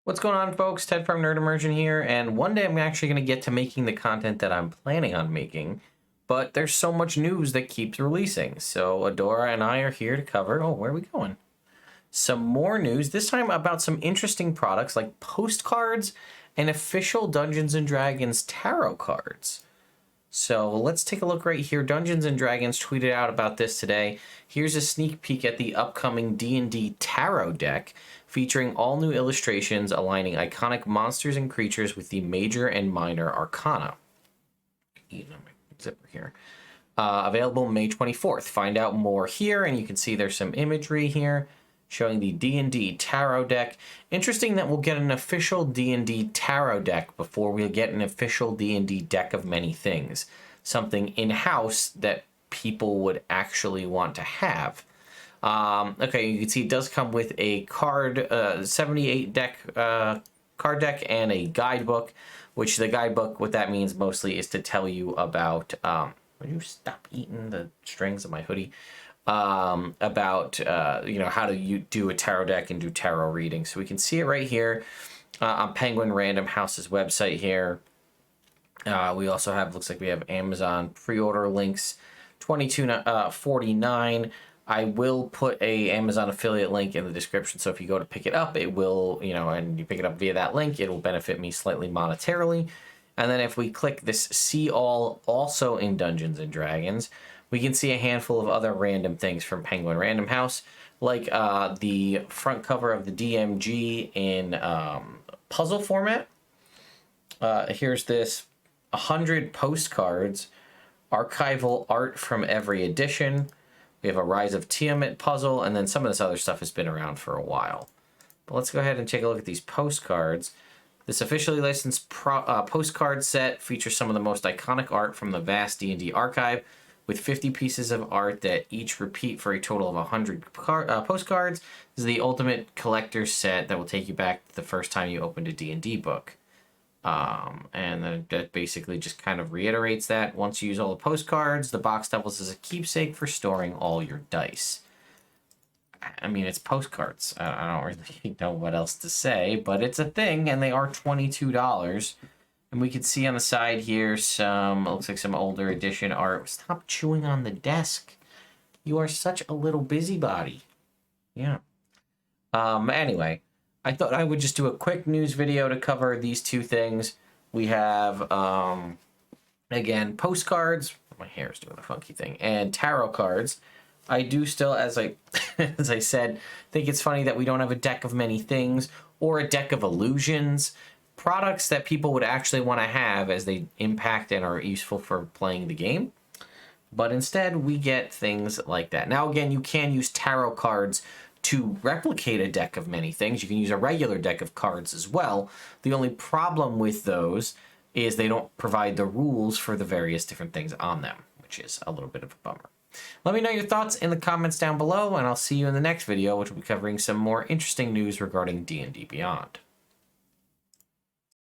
What's going on, folks? Ted from Immersion here, and one day I'm actually going to get to making the content that I'm planning on making, but there's so much news that keeps releasing. So Adora and I are here to cover, where are we going? Some more news, this time about some interesting products like postcards and official Dungeons & Dragons tarot cards. So let's take a look right here. Dungeons & Dragons tweeted out about this today. Here's a sneak peek at the upcoming D&D tarot deck, featuring all new illustrations aligning iconic monsters and creatures with the major and minor arcana. Zipper here. Available May 24th. Find out more here, and you can see there's some imagery here showing the D&D tarot deck. Interesting that we'll get an official D&D tarot deck before we get an official D&D deck of many things. Something in-house that people would actually want to have. Okay, you can see it does come with a card, 78 deck, card deck and a guidebook, which the guidebook, what that means mostly is to tell you about, will you stop eating the strings of my hoodie? About how to do a tarot deck and do tarot reading. So we can see it right here on Penguin Random House's website here. We also have, looks like we have Amazon pre-order links, $22.49. I will put a Amazon affiliate link in the description, so if you go to pick it up, it will, and you pick it up via that link, it will benefit me slightly monetarily. And then if we click this See All, also in Dungeons & Dragons, we can see a handful of other random things from Penguin Random House, like the front cover of the DMG in puzzle format. Here's this 100 postcards, archival art from every edition. We have a Rise of Tiamat puzzle, and then some of this other stuff has been around for a while. But let's go ahead and take a look at these postcards. This officially licensed postcard set features some of the most iconic art from the vast D&D archive, with 50 pieces of art that each repeat for a total of 100 postcards. This is the ultimate collector's set that will take you back to the first time you opened a D&D book. And then that basically just kind of reiterates that. Once you use all the postcards, the box doubles as a keepsake for storing all your dice. I mean, it's postcards. I don't really know what else to say, but it's a thing, and they are $22. And we can see on the side here some, looks like some older edition art. Stop chewing on the desk. You are such a little busybody. Yeah. Anyway, I thought I would just do a quick news video to cover these two things. We have, again, postcards. My hair is doing a funky thing. And tarot cards. I do still, as I as I said, think it's funny that we don't have a deck of many things or a deck of illusions. Products that people would actually want to have as they impact and are useful for playing the game. But instead, we get things like that. Now, again, you can use tarot cards to replicate a deck of many things. You can use a regular deck of cards as well. The only problem with those is they don't provide the rules for the various different things on them, which is a little bit of a bummer. Let me know your thoughts in the comments down below, and I'll see you in the next video, which will be covering some more interesting news regarding D&D Beyond.